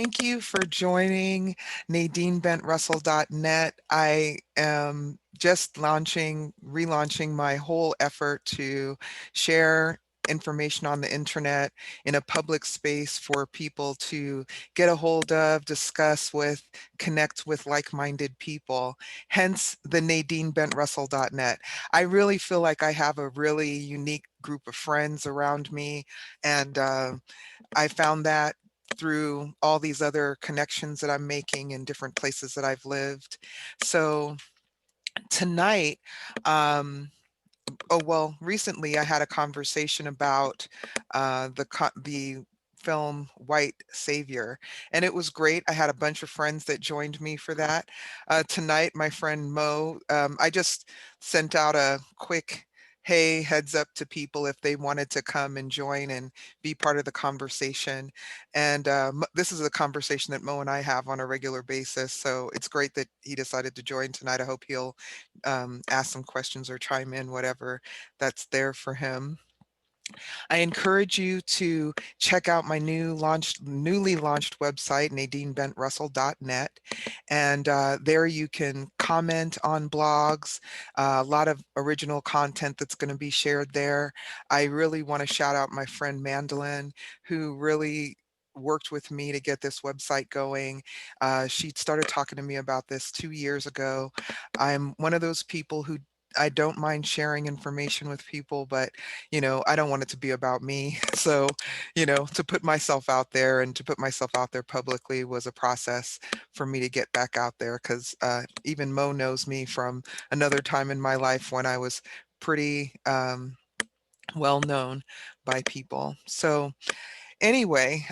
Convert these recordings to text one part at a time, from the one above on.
thank you for joining NadineBentRussell.net. I am just relaunching my whole effort to share information on the internet in a public space for people to get a hold of, discuss with, connect with like-minded people, hence the NadineBentRussell.net. I really feel like I have a really unique group of friends around me, and I found that through all these other connections that I'm making in different places that I've lived. So tonight, recently I had a conversation about the film White Savior, and it was great. I had a bunch of friends that joined me for that. Tonight, my friend Mo, I just sent out a quick hey, heads up to people if they wanted to come and join and be part of the conversation. And this is a conversation that Mo and I have on a regular basis. So it's great that he decided to join tonight. I hope he'll ask some questions or chime in, whatever that's there for him. I encourage you to check out my newly launched website, NadineBentRussell.net. And there you can comment on blogs, a lot of original content that's going to be shared there. I really want to shout out my friend Mandolin, who really worked with me to get this website going. She started talking to me about this 2 years ago. I'm one of those people who I don't mind sharing information with people, but I don't want it to be about me. So, to put myself out there and to put myself out there publicly was a process for me to get back out there, because even Mo knows me from another time in my life when I was pretty well known by people. So anyway,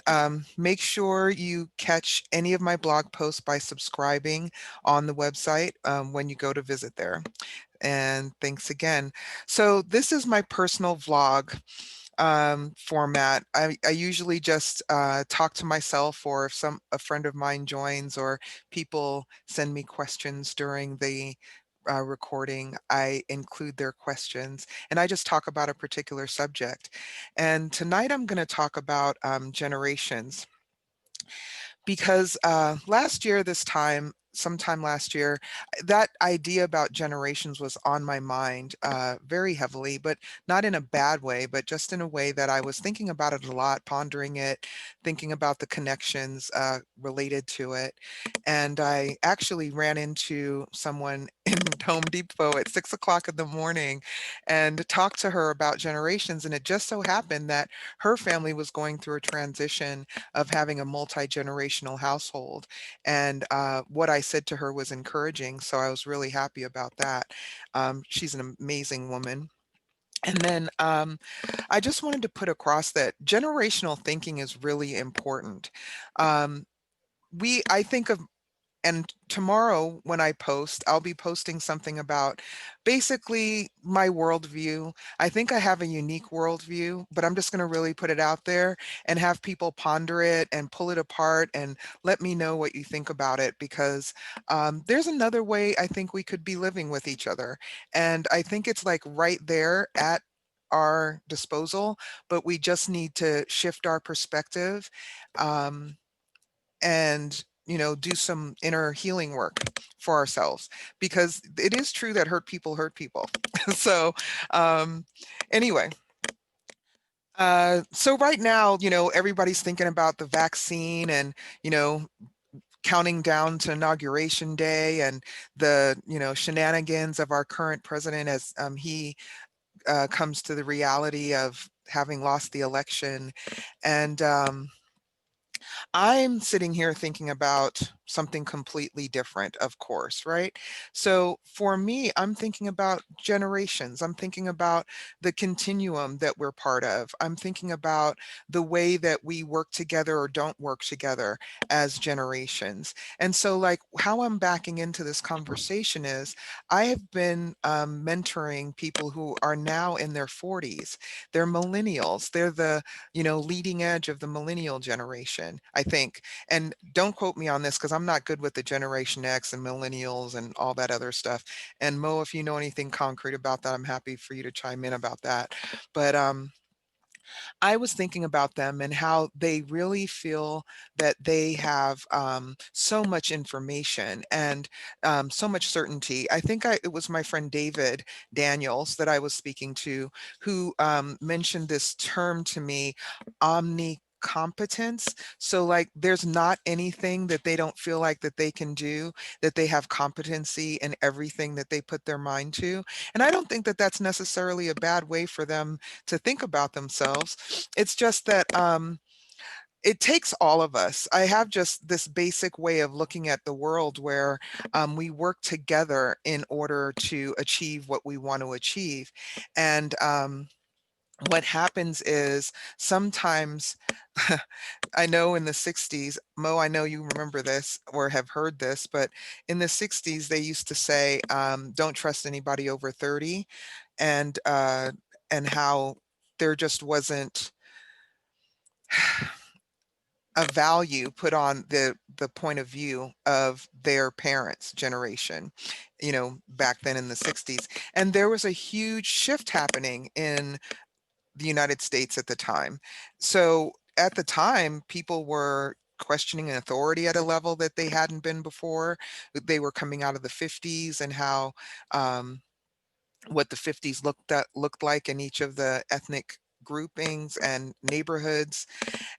make sure you catch any of my blog posts by subscribing on the website when you go to visit there. And thanks again. So this is my personal vlog format. I usually just talk to myself, or if a friend of mine joins or people send me questions during the recording, I include their questions and I just talk about a particular subject. And tonight I'm going to talk about generations, because sometime last year, that idea about generations was on my mind very heavily, but not in a bad way, but just in a way that I was thinking about it a lot, pondering it, thinking about the connections related to it. And I actually ran into someone in Home Depot at 6 o'clock in the morning and talked to her about generations. And it just so happened that her family was going through a transition of having a multi-generational household. And what I said to her was encouraging. So I was really happy about that. She's an amazing woman. And then I just wanted to put across that generational thinking is really important. Um, I think of and tomorrow when I post, I'll be posting something about basically my worldview. I think I have a unique worldview, but I'm just going to really put it out there and have people ponder it and pull it apart and let me know what you think about it, because there's another way I think we could be living with each other. And I think it's like right there at our disposal, but we just need to shift our perspective. And do some inner healing work for ourselves, because it is true that hurt people. So um anyway, so right now, everybody's thinking about the vaccine and counting down to inauguration day, and the shenanigans of our current president as he comes to the reality of having lost the election. And I'm sitting here thinking about something completely different, of course, right? So for me, I'm thinking about generations. I'm thinking about the continuum that we're part of. I'm thinking about the way that we work together or don't work together as generations. And so, like, how I'm backing into this conversation is I have been mentoring people who are now in their 40s. They're millennials. They're the leading edge of the millennial generation, I think. And don't quote me on this, because I'm not good with the Generation X and millennials and all that other stuff. And Mo, if you know anything concrete about that, I'm happy for you to chime in about that. But I was thinking about them and how they really feel that they have so much information and so much certainty. I think it was my friend David Daniels that I was speaking to who mentioned this term to me, omni competence. So like there's not anything that they don't feel like that they can do, that they have competency in everything that they put their mind to. And I don't think that that's necessarily a bad way for them to think about themselves. It's just that it takes all of us. I have just this basic way of looking at the world where we work together in order to achieve what we want to achieve. And what happens is sometimes, I know in the 60s, Mo, I know you remember this or have heard this, but in the 60s, they used to say, don't trust anybody over 30, and how there just wasn't a value put on the point of view of their parents' generation, back then in the 60s. And there was a huge shift happening in the United States at the time. So at the time, people were questioning authority at a level that they hadn't been before. They were coming out of the 50s and how what the 50s looked like in each of the ethnic groupings and neighborhoods.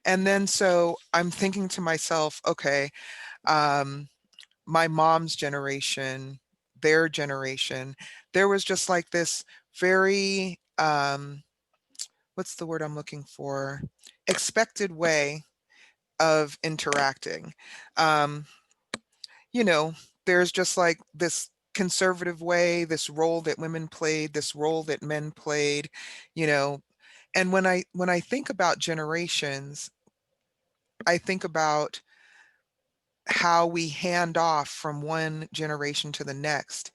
And then so I'm thinking to myself, okay, um, my mom's generation, their generation, there was just like this very what's the word I'm looking for? Expected way of interacting. Um, you know, there's just like this conservative way, this role that women played, this role that men played, you know. And when I think about generations, I think about how we hand off from one generation to the next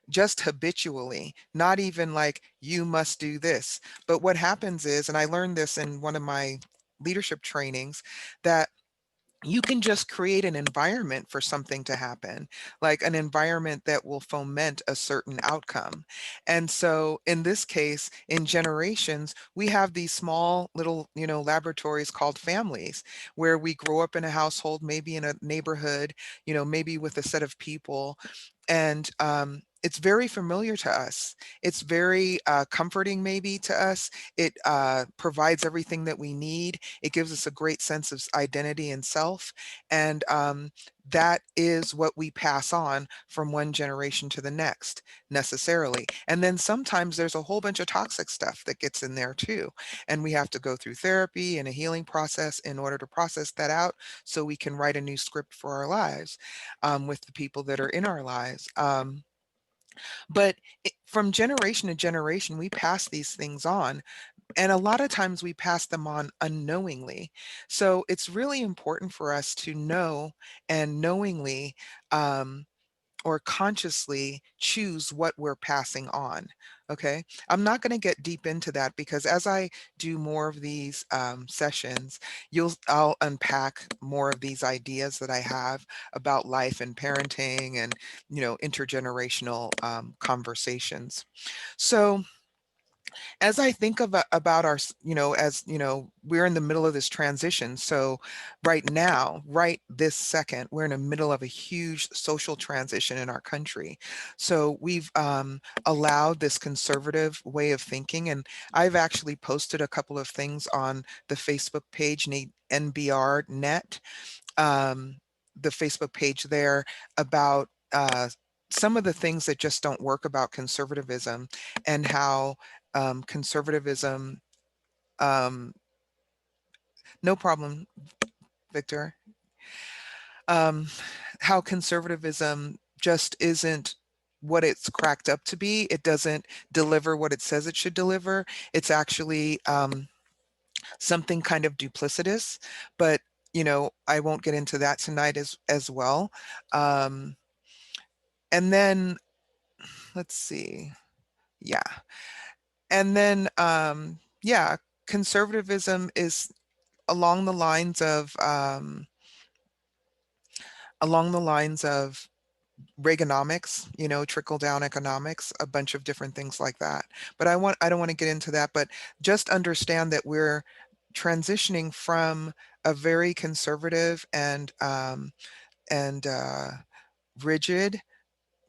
just habitually, not even like you must do this. But what happens is, and I learned this in one of my leadership trainings, that you can just create an environment for something to happen, like an environment that will foment a certain outcome. And so in this case, in generations, we have these small little, laboratories called families, where we grow up in a household, maybe in a neighborhood, maybe with a set of people. And it's very familiar to us. It's very comforting, maybe, to us. It provides everything that we need. It gives us a great sense of identity and self. And that is what we pass on from one generation to the next, necessarily. And then sometimes there's a whole bunch of toxic stuff that gets in there too. And we have to go through therapy and a healing process in order to process that out so we can write a new script for our lives with the people that are in our lives. But from generation to generation, we pass these things on. And a lot of times we pass them on unknowingly. So it's really important for us to know and knowingly um, or consciously choose what we're passing on. Okay. I'm not going to get deep into that because as I do more of these sessions, I'll unpack more of these ideas that I have about life and parenting and, intergenerational conversations. So, as I think about our, as we're in the middle of this transition. So right now, right this second, we're in the middle of a huge social transition in our country. So we've allowed this conservative way of thinking, and I've actually posted a couple of things on the Facebook page, NBR Net, the Facebook page there, about some of the things that just don't work about conservatism and how conservatism, um, no problem, Victor, um, how conservatism just isn't what it's cracked up to be. It doesn't deliver what it says it should deliver. It's actually something kind of duplicitous, but I won't get into that tonight as well. Um, and then let's see. Yeah. And then yeah, conservatism is along the lines of along the lines of Reaganomics, trickle down economics, a bunch of different things like that. But I don't want to get into that, but just understand that we're transitioning from a very conservative and rigid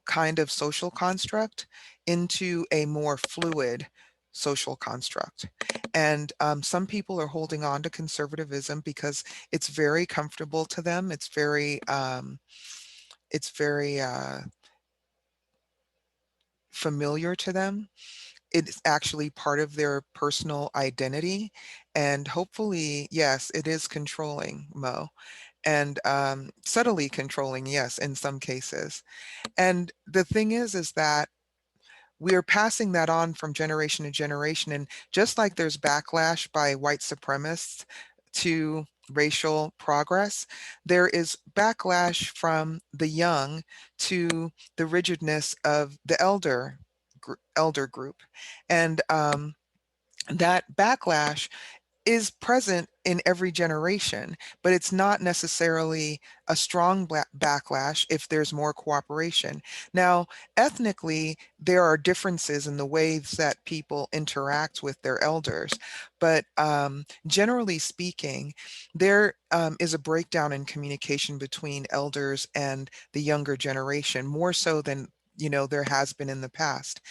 kind of social construct into a more fluid social construct. And some people are holding on to conservatism because it's very comfortable to them. It's very familiar to them. It's actually part of their personal identity. And hopefully, yes, it is controlling, Mo, and subtly controlling, yes, in some cases. And the thing is that we are passing that on from generation to generation. And just like there's backlash by white supremacists to racial progress, there is backlash from the young to the rigidness of the elder group. And that backlash is present in every generation, but it's not necessarily a strong backlash if there's more cooperation. Now, ethnically, there are differences in the ways that people interact with their elders, but generally speaking, there is a breakdown in communication between elders and the younger generation, more so than there has been in the past.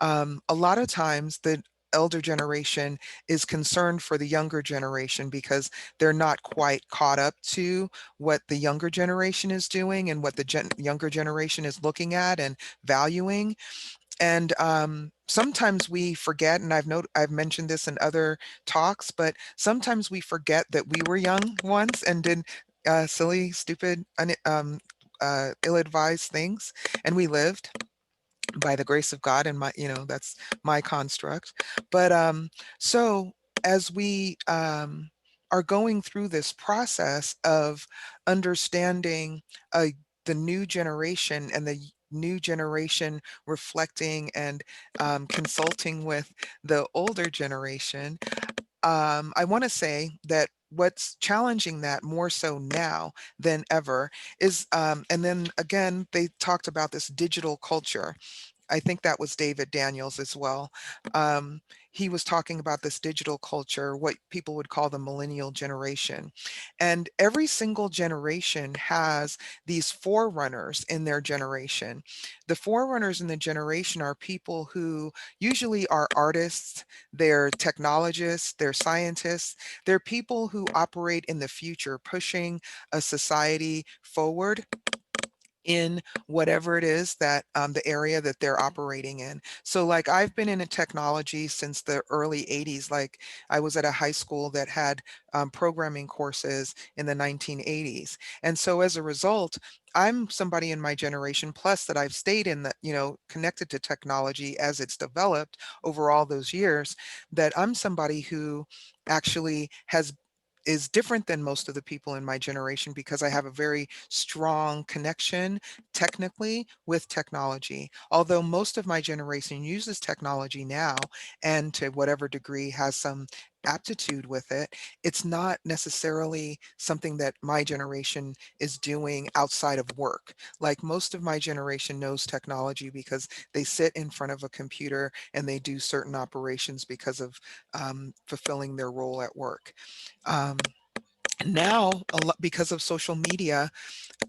A lot of times, the elder generation is concerned for the younger generation because they're not quite caught up to what the younger generation is doing and what the younger generation is looking at and valuing. And sometimes we forget, and I've mentioned this in other talks, but sometimes we forget that we were young once and did silly, stupid, ill-advised things, and we lived by the grace of God, and that's my construct. But so as we are going through this process of understanding the new generation and the new generation reflecting and consulting with the older generation, I want to say that what's challenging that more so now than ever is, and then again, they talked about this digital culture. I think that was David Daniels as well. Um, he was talking about this digital culture, what people would call the millennial generation. And every single generation has these forerunners in their generation. The forerunners in the generation are people who usually are artists, they're technologists, they're scientists, they're people who operate in the future, pushing a society forward in whatever it is that the area that they're operating in. So like I've been in a technology since the early 80s. Like I was at a high school that had programming courses in the 1980s. And so as a result, I'm somebody in my generation plus that I've stayed in the, connected to technology as it's developed over all those years, that I'm somebody who actually has is different than most of the people in my generation because I have a very strong connection technically with technology. Although most of my generation uses technology now and to whatever degree has some aptitude with it, it's not necessarily something that my generation is doing outside of work. Like most of my generation knows technology because they sit in front of a computer and they do certain operations because of fulfilling their role at work. Um, Now, a lot because of social media,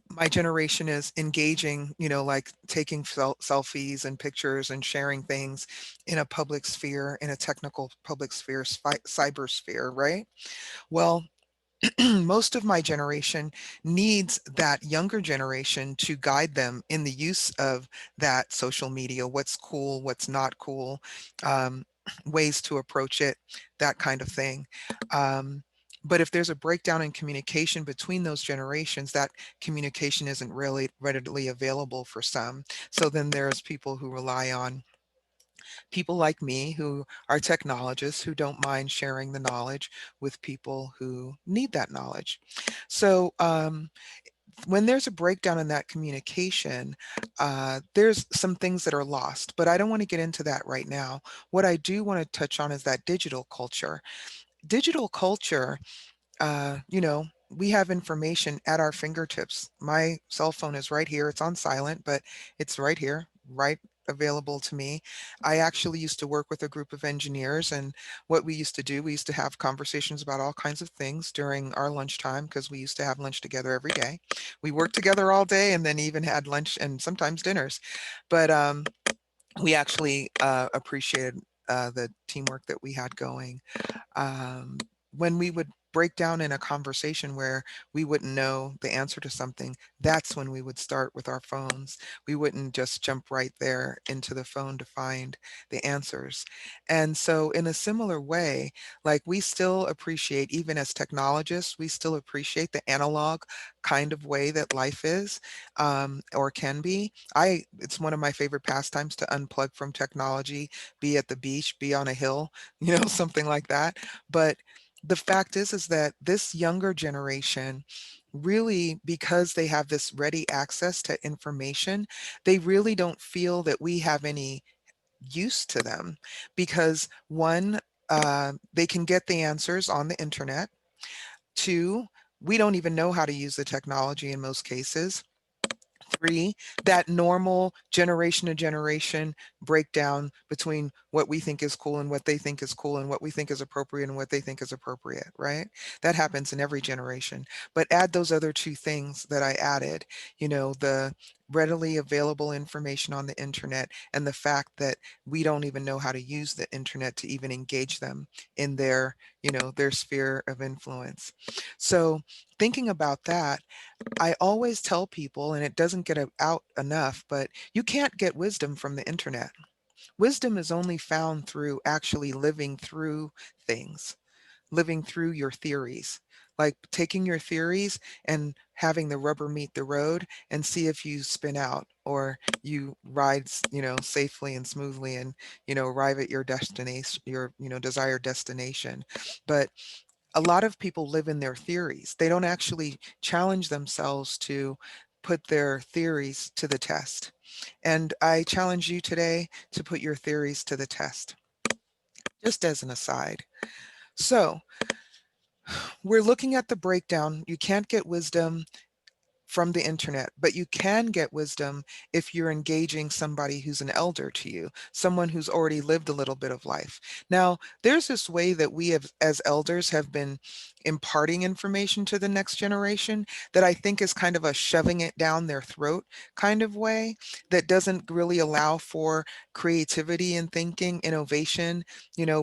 my generation is engaging, like taking selfies and pictures and sharing things in a public sphere, in a technical public sphere, cyber sphere, right? Well, most of my generation needs that younger generation to guide them in the use of that social media, what's cool, what's not cool, um, ways to approach it, that kind of thing. Um, but if there's a breakdown in communication between those generations, that communication isn't really readily available for some. So then there's people who rely on people like me who are technologists who don't mind sharing the knowledge with people who need that knowledge. So when there's a breakdown in that communication, there's some things that are lost, but I don't want to get into that right now. What I do want to touch on is that digital culture. Digital culture, uh, you know, we have information at our fingertips. My cell phone is right here. It's on silent, but it's right here, right available to me. I actually used to work with a group of engineers, and what we used to do, we used to have conversations about all kinds of things during our lunchtime because we used to have lunch together every day. We worked together all day and then even had lunch and sometimes dinners. But we actually appreciated the teamwork that we had going. um, when we would break down in a conversation where we wouldn't know the answer to something, that's when we would start with our phones. We wouldn't just jump right there into the phone to find the answers. And so, in a similar way, like we still appreciate, even as technologists, we still appreciate the analog kind of way that life is, or can be. It's one of my favorite pastimes to unplug from technology, be at the beach, be on a hill, something like that. But the fact is that this younger generation really, because they have this ready access to information, they really don't feel that we have any use to them because one, they can get the answers on the internet. Two, we don't even know how to use the technology in most cases. Three, that normal generation to generation breakdown between what we think is cool and what they think is cool and what we think is appropriate and what they think is appropriate, right? That happens in every generation. But add those other two things that I added, the readily available information on the internet and the fact that we don't even know how to use the internet to even engage them in their sphere of influence. So thinking about that, I always tell people, and it doesn't get out enough, but you can't get wisdom from the internet. Wisdom is only found through actually living through things, living through your theories, like taking your theories and having the rubber meet the road and see if you spin out or you ride, safely and smoothly and, arrive at your destination, your, desired destination. But a lot of people live in their theories. They don't actually challenge themselves to put their theories to the test. And I challenge you today to put your theories to the test, just as an aside. So we're looking at the breakdown. You can't get wisdom from the internet, but you can get wisdom if you're engaging somebody who's an elder to you, someone who's already lived a little bit of life. Now, there's this way that we have, as elders, have been imparting information to the next generation that I think is kind of a shoving it down their throat kind of way that doesn't really allow for creativity and thinking, innovation,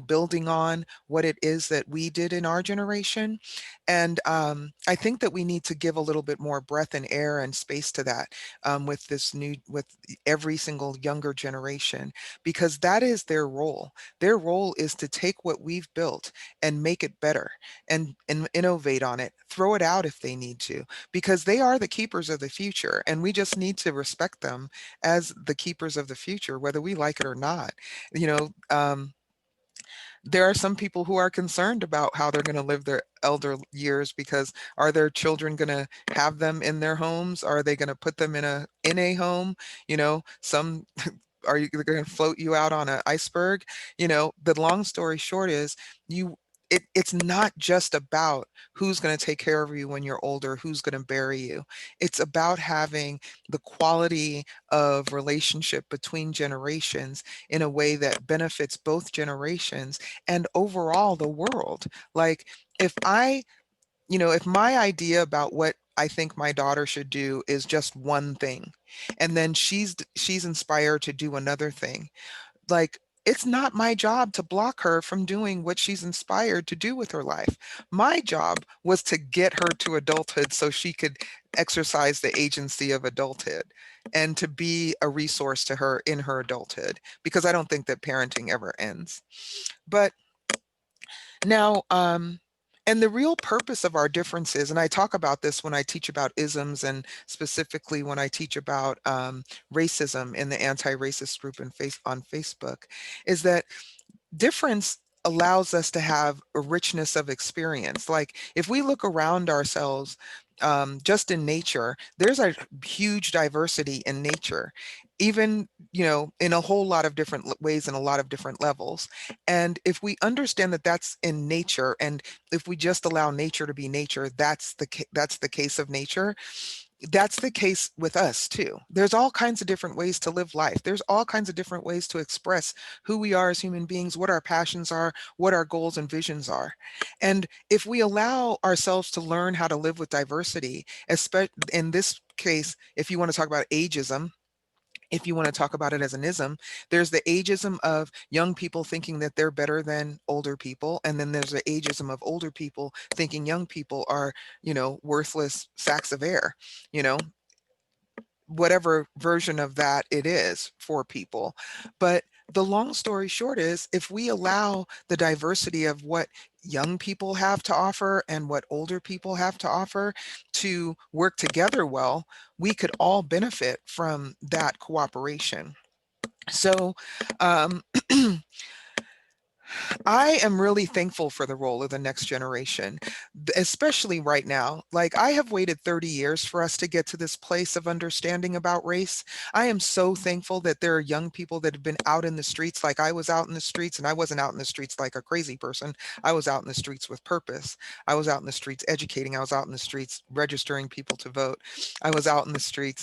building on what it is that we did in our generation. And I think that we need to give a little bit more breath and air and space to that, with every single younger generation, because that is their role. Their role is to take what we've built and make it better and innovate on it, throw it out if they need to, because they are the keepers of the future. And we just need to respect them as the keepers of the future, whether we like it or not. You know, there are some people who are concerned about how they're going to live their elder years because are their children going to have them in their homes? Are they going to put them in a home? Some are you going to float you out on an iceberg? The long story short is you it's not just about who's going to take care of you when you're older, who's going to bury you. It's about having the quality of relationship between generations in a way that benefits both generations and overall the world. Like if if my idea about what I think my daughter should do is just one thing, and then she's inspired to do another thing, like it's not my job to block her from doing what she's inspired to do with her life. My job was to get her to adulthood so she could exercise the agency of adulthood and to be a resource to her in her adulthood, because I don't think that parenting ever ends. But now, and the real purpose of our differences, and I talk about this when I teach about isms and specifically when I teach about racism in the anti-racist group on Facebook, is that difference allows us to have a richness of experience. Like if we look around ourselves, just in nature, there's a huge diversity in nature, even, in a whole lot of different ways and a lot of different levels. And if we understand that that's in nature, and if we just allow nature to be nature, that's the case of nature. That's the case with us too. There's all kinds of different ways to live life. There's all kinds of different ways to express who we are as human beings, what our passions are, what our goals and visions are. And if we allow ourselves to learn how to live with diversity, especially in this case, if you want to talk about ageism, if you want to talk about it as an ism, there's the ageism of young people thinking that they're better than older people. And then there's the ageism of older people thinking young people are, worthless sacks of air, you know, whatever version of that it is for people. But the long story short is, if we allow the diversity of what young people have to offer and what older people have to offer to work together well, we could all benefit from that cooperation. So, um, I am really thankful for the role of the next generation, especially right now. Like, I have waited 30 years for us to get to this place of understanding about race. I am so thankful that there are young people that have been out in the streets, like I was out in the streets, and I wasn't out in the streets like a crazy person. I was out in the streets with purpose. I was out in the streets educating. I was out in the streets registering people to vote. I was out in the streets,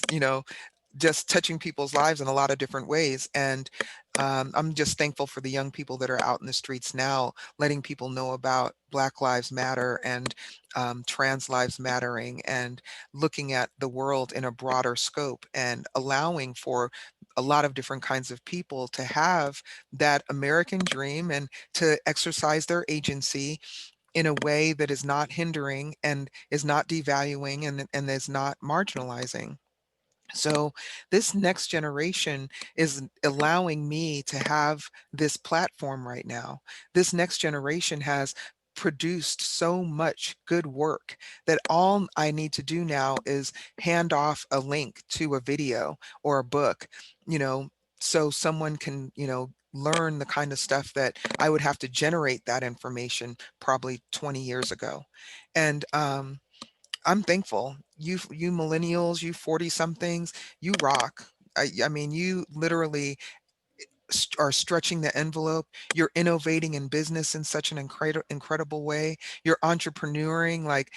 just touching people's lives in a lot of different ways. And I'm just thankful for the young people that are out in the streets now, letting people know about Black Lives Matter and trans lives mattering, and looking at the world in a broader scope, and allowing for a lot of different kinds of people to have that American dream and to exercise their agency in a way that is not hindering and is not devaluing and is not marginalizing. So this next generation is allowing me to have this platform right now. This next generation has produced so much good work that all I need to do now is hand off a link to a video or a book, you know, so someone can, learn the kind of stuff that I would have to generate that information probably 20 years ago. And I'm thankful. You millennials, you 40 somethings, you rock. I mean, you literally are stretching the envelope. You're innovating in business in such an incredible way. You're entrepreneuring, like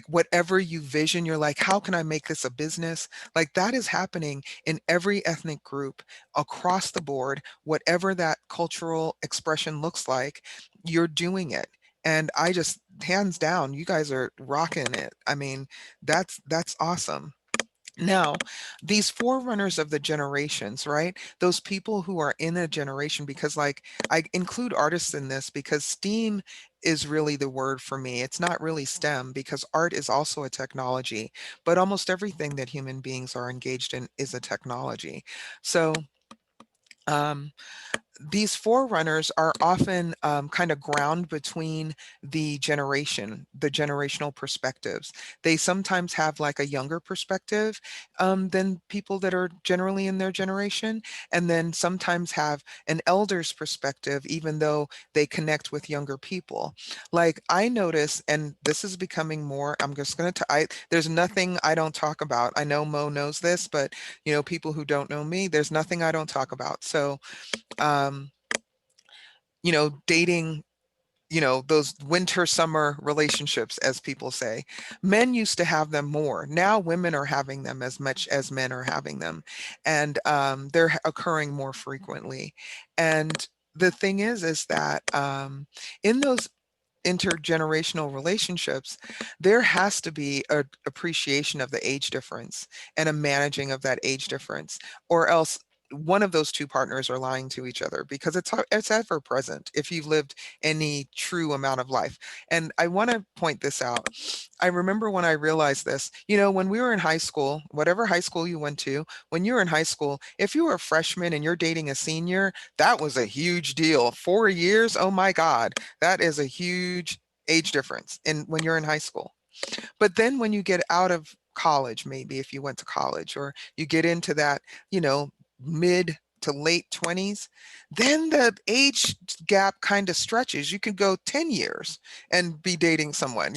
whatever you vision, you're like, how can I make this a business? Like, that is happening in every ethnic group across the board, whatever that cultural expression looks like, you're doing it. And I just, hands down, you guys are rocking it. I mean, that's awesome. Now, these forerunners of the generations, right? Those people who are in a generation, because like I include artists in this because STEAM is really the word for me. It's not really STEM, because art is also a technology, but almost everything that human beings are engaged in is a technology. So, um, these forerunners are often kind of ground between the generational perspectives. They sometimes have like a younger perspective than people that are generally in their generation, and then sometimes have an elder's perspective, even though they connect with younger people. Like I notice, and this is becoming more, I'm just going to, there's nothing I don't talk about. I know Mo knows this, but people who don't know me, there's nothing I don't talk about. So, um, dating, those winter summer relationships, as people say. Men used to have them more. Now women are having them as much as men are having them. And they're occurring more frequently. And the thing is that in those intergenerational relationships, there has to be a appreciation of the age difference and a managing of that age difference, or else one of those two partners are lying to each other, because it's ever present if you've lived any true amount of life. And I want to point this out. I remember when I realized this, when we were in high school, whatever high school you went to, when you were in high school, if you were a freshman and you're dating a senior, that was a huge deal. 4 years, oh my God, that is a huge age difference in when you're in high school. But then when you get out of college, maybe if you went to college, or you get into that, mid to late 20s, then the age gap kind of stretches. You can go 10 years and be dating someone,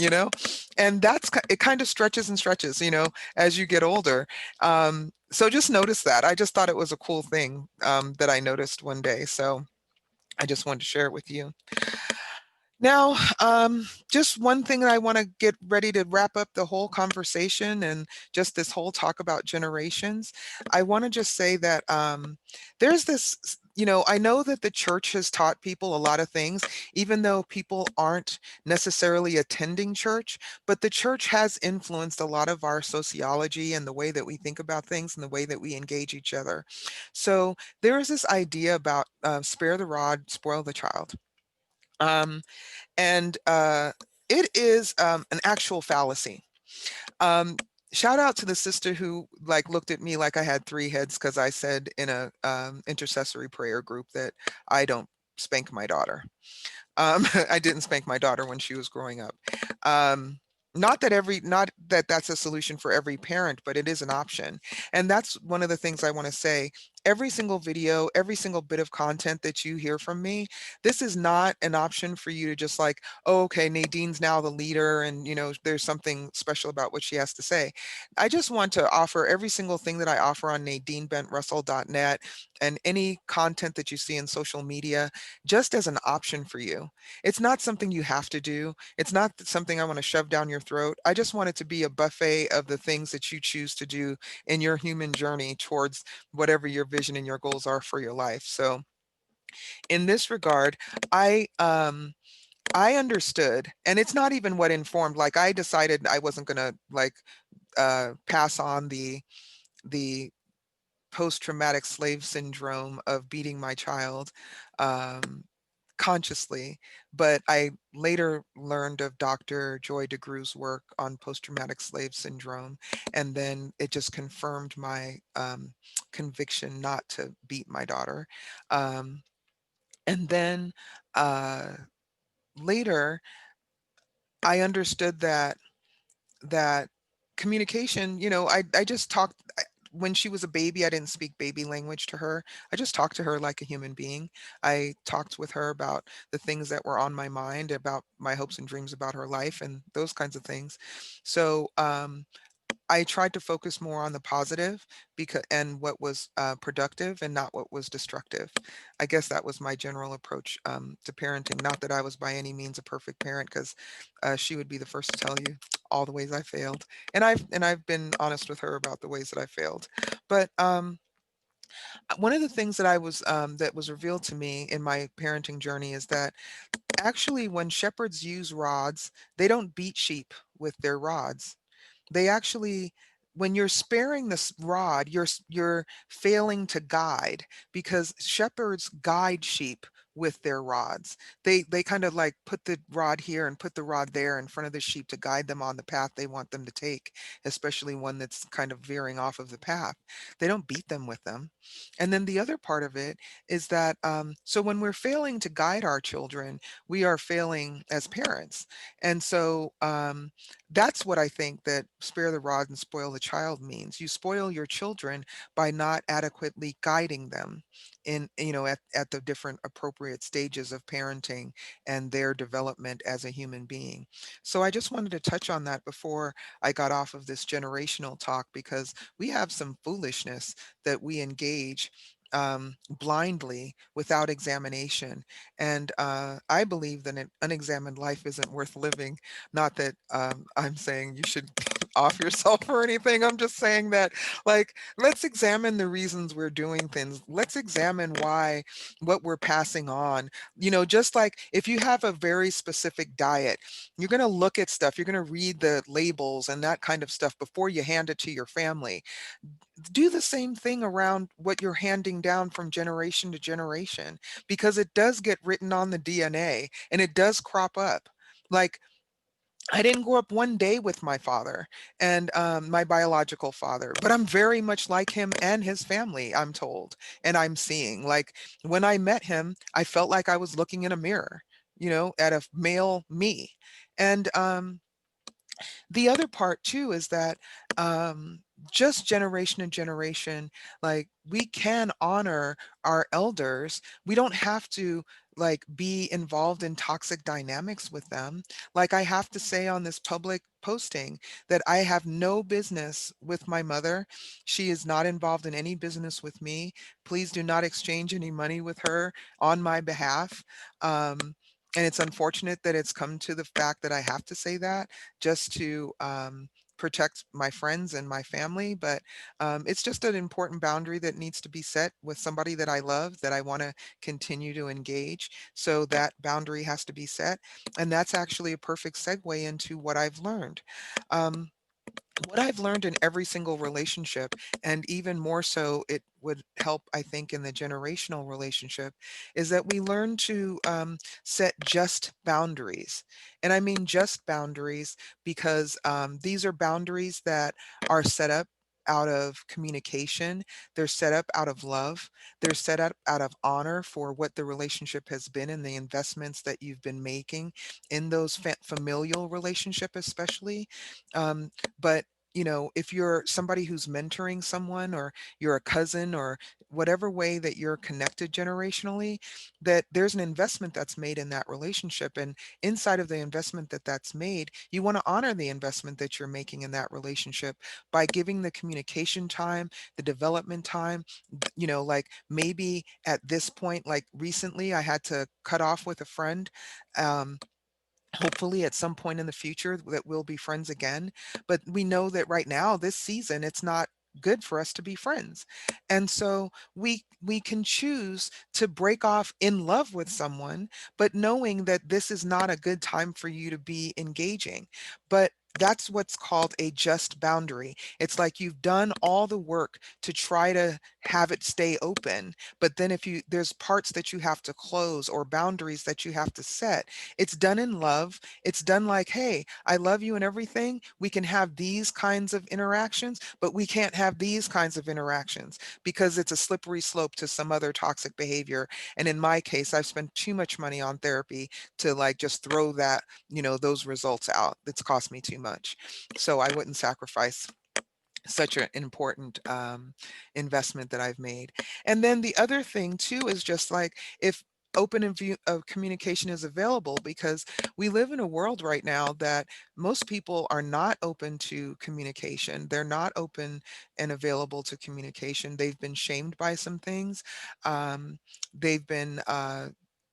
and it kind of stretches and stretches, as you get older. So just notice that. I just thought it was a cool thing that I noticed one day. So I just wanted to share it with you. Now, just one thing that I want to get ready to wrap up the whole conversation and just this whole talk about generations. I want to just say that there's this, I know that the church has taught people a lot of things, even though people aren't necessarily attending church, but the church has influenced a lot of our sociology and the way that we think about things and the way that we engage each other. So there is this idea about spare the rod, spoil the child. Um, and it is an actual fallacy. Um, Shout out to the sister who like looked at me like I had three heads because I said in a intercessory prayer group that I don't spank my daughter. I didn't spank my daughter when she was growing up. Um, not that that's a solution for every parent, but it is an option. And that's one of the things I want to say. Every single video, every single bit of content that you hear from me, this is not an option for you to just like, oh, okay, Nadine's now the leader and, there's something special about what she has to say. I just want to offer every single thing that I offer on NadineBentRussell.net and any content that you see in social media just as an option for you. It's not something you have to do. It's not something I want to shove down your throat. I just want it to be a buffet of the things that you choose to do in your human journey towards whatever your vision and your goals are for your life. So in this regard, I understood, and it's not even what informed, like I decided I wasn't gonna like pass on the post-traumatic slave syndrome of beating my child um, consciously, but I later learned of Dr. Joy DeGrew's work on post-traumatic slave syndrome, and then it just confirmed my conviction not to beat my daughter. Um, and then uh, later, I understood that communication, I just talked when she was a baby. I didn't speak baby language to her. I just talked to her like a human being. I talked with her about the things that were on my mind, about my hopes and dreams about her life and those kinds of things. So I tried to focus more on the positive because and what was productive and not what was destructive. I guess that was my general approach to parenting. Not that I was by any means a perfect parent, because she would be the first to tell you all the ways I failed, and I've been honest with her about the ways that I failed. But one of the things that was revealed to me in my parenting journey is that actually, when shepherds use rods, they don't beat sheep with their rods. They actually, when you're sparing this rod, you're failing to guide, because shepherds guide sheep with their rods. They kind of like put the rod here and put the rod there in front of the sheep to guide them on the path they want them to take, especially one that's kind of veering off of the path. They don't beat them with them. And then the other part of it is that so when we're failing to guide our children, we are failing as parents. And so that's what I think that spare the rod and spoil the child means. You spoil your children by not adequately guiding them in, at the different appropriate stages of parenting and their development as a human being. So I just wanted to touch on that before I got off of this generational talk, because we have some foolishness that we engage blindly without examination. And I believe that an unexamined life isn't worth living. Not that I'm saying you should off yourself or anything. I'm just saying that, like, let's examine the reasons we're doing things. Let's examine why what we're passing on. Just like if you have a very specific diet, you're going to look at stuff, you're going to read the labels and that kind of stuff before you hand it to your family. Do the same thing around what you're handing down from generation to generation, because it does get written on the DNA and it does crop up. Like, I didn't grow up one day with my father and my biological father, but I'm very much like him and his family, I'm told. And I'm seeing, like, when I met him, I felt like I was looking in a mirror, at a male me. And the other part too is that just generation to generation, like we can honor our elders. We don't have to like be involved in toxic dynamics with them. Like I have to say on this public posting that I have no business with my mother. She is not involved in any business with me. Please do not exchange any money with her on my behalf. And it's unfortunate that it's come to the fact that I have to say that just to protect my friends and my family. But it's just an important boundary that needs to be set with somebody that I love, that I want to continue to engage. So that boundary has to be set. And that's actually a perfect segue into what I've learned. Um, what I've learned in every single relationship, and even more so, it would help, I think, in the generational relationship, is that we learn to set just boundaries. And I mean just boundaries because these are boundaries that are set up out of communication. They're set up out of love. They're set up out of honor for what the relationship has been and the investments that you've been making in those familial relationship, especially. But if you're somebody who's mentoring someone, or you're a cousin, or whatever way that you're connected generationally, that there's an investment that's made in that relationship. And inside of the investment that's made, you want to honor the investment that you're making in that relationship by giving the communication time, the development time. Like maybe at this point, like recently, I had to cut off with a friend. Um, Hopefully at some point in the future that we'll be friends again, but we know that right now, this season, it's not good for us to be friends. And so we can choose to break off in love with someone, but knowing that this is not a good time for you to be engaging. But that's what's called a just boundary. It's like you've done all the work to try to have it stay open, but then if there's parts that you have to close, or boundaries that you have to set, it's done in love. It's done like, hey, I love you and everything. We can have these kinds of interactions, but we can't have these kinds of interactions because it's a slippery slope to some other toxic behavior. And in my case, I've spent too much money on therapy to like just throw those results out. It's cost me too much. So I wouldn't sacrifice such an important investment that I've made. And then the other thing too is just like, if open and view of communication is available, because we live in a world right now that most people are not open to communication. They're not open and available to communication. They've been shamed by some things. They've been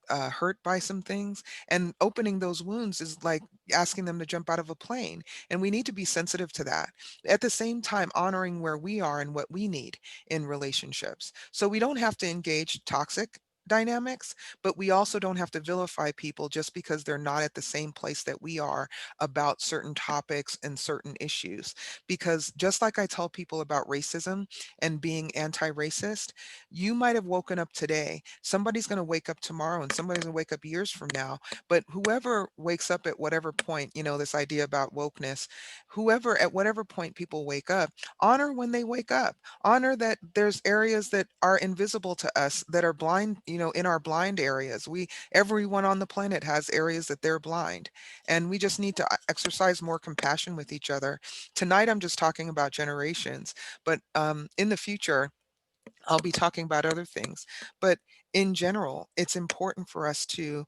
hurt by some things, and opening those wounds is like asking them to jump out of a plane. And we need to be sensitive to that, at the same time honoring where we are and what we need in relationships. So we don't have to engage toxic dynamics, but we also don't have to vilify people just because they're not at the same place that we are about certain topics and certain issues. Because just like I tell people about racism and being anti-racist, you might have woken up today. Somebody's going to wake up tomorrow, and somebody's going to wake up years from now. But whoever wakes up at whatever point, this idea about wokeness, whoever at whatever point people wake up, honor when they wake up. Honor that there's areas that are invisible to us, that are blind, in our blind areas. Everyone on the planet has areas that they're blind. And we just need to exercise more compassion with each other. Tonight, I'm just talking about generations, but in the future, I'll be talking about other things. But in general, it's important for us to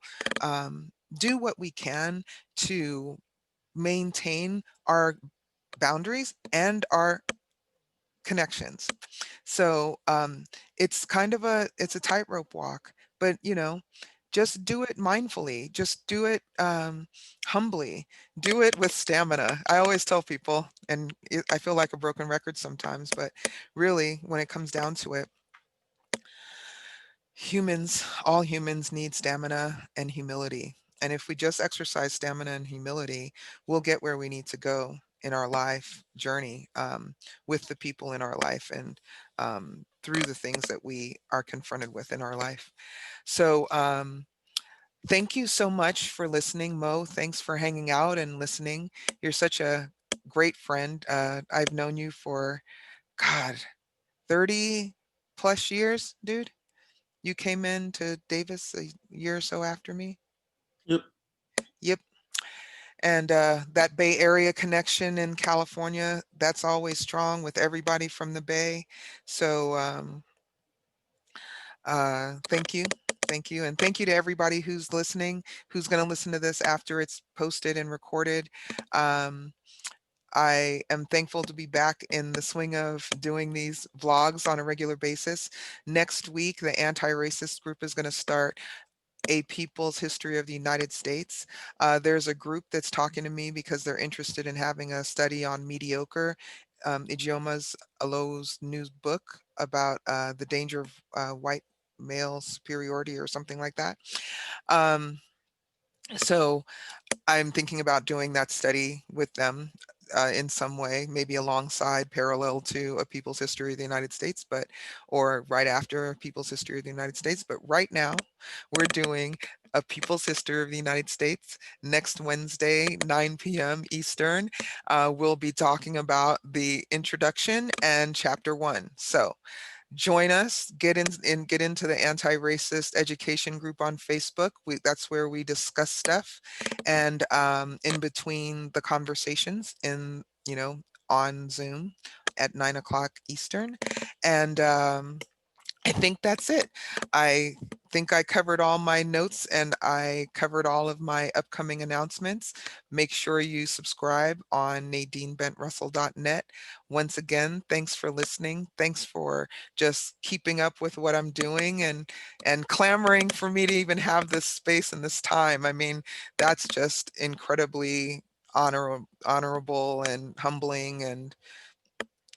do what we can to maintain our boundaries and our connections. So it's a tightrope walk, but just do it mindfully. Just do it humbly. Do it with stamina. I always tell people, and I feel like a broken record sometimes, but really, when it comes down to it, all humans need stamina and humility. And if we just exercise stamina and humility, we'll get where we need to go in our life journey, with the people in our life, and through the things that we are confronted with in our life. So, thank you so much for listening, Mo. Thanks for hanging out and listening. You're such a great friend. I've known you for, God, 30 plus years, dude. You came in to Davis a year or so after me. Yep. Yep. And that Bay Area connection in California, that's always strong with everybody from the Bay. So thank you. Thank you. And thank you to everybody who's listening, who's going to listen to this after it's posted and recorded. Um, I am thankful to be back in the swing of doing these vlogs on a regular basis. Next week, the anti-racist group is going to start a People's History of the United States. There's a group that's talking to me because they're interested in having a study on mediocre. Idioma's Alo's new book about the danger of white male superiority or something like that. Um, so I'm thinking about doing that study with them in some way, maybe alongside, parallel to A People's History of the United States, or right after A People's History of the United States. But right now, we're doing A People's History of the United States. Next Wednesday, 9 p.m. Eastern, we'll be talking about the introduction and chapter 1. So join us, get into the anti-racist education group on Facebook. That's where we discuss stuff, and in between the conversations, on Zoom at 9 o'clock Eastern. And I think that's it. I think I covered all my notes and I covered all of my upcoming announcements. Make sure you subscribe on NadineBentRussell.net. Once again, thanks for listening. Thanks for just keeping up with what I'm doing and clamoring for me to even have this space and this time. I mean, that's just incredibly honorable and humbling, and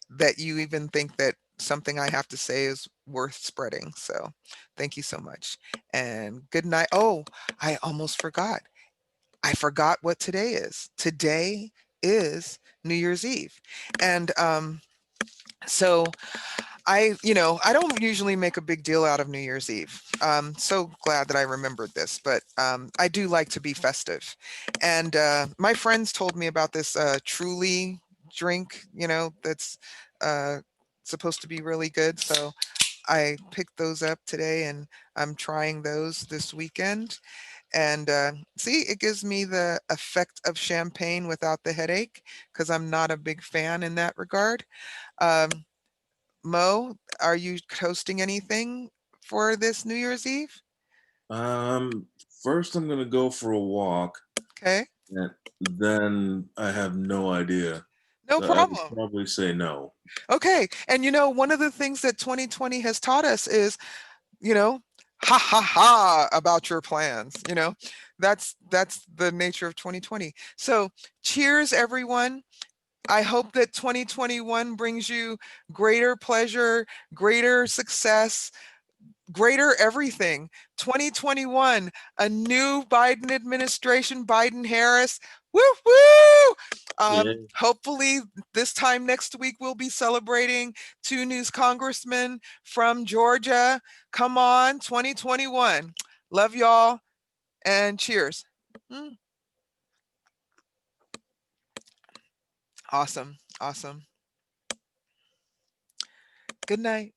that you even think that something I have to say is worth spreading. So thank you so much. And good night. Oh, I almost forgot. I forgot what today is. Today is New Year's Eve. And so I don't usually make a big deal out of New Year's Eve. So glad that I remembered this, but I do like to be festive. And my friends told me about this Truly drink, that's uh, supposed to be really good. So I picked those up today and I'm trying those this weekend. And see, it gives me the effect of champagne without the headache because I'm not a big fan in that regard. Um, Mo, are you hosting anything for this New Year's Eve? Um, First I'm gonna go for a walk, Okay, and then I have no idea. no So I would problem. probably say no. Okay, and one of the things that 2020 has taught us is, you know, ha ha ha about your plans. That's the nature of 2020. So, cheers, everyone. I hope that 2021 brings you greater pleasure, greater success, greater everything. 2021, a new Biden administration, Biden Harris. Woo woo! Yeah, Hopefully, this time next week, we'll be celebrating two new congressmen from Georgia. Come on, 2021. Love y'all and cheers. Mm, awesome. Awesome. Good night.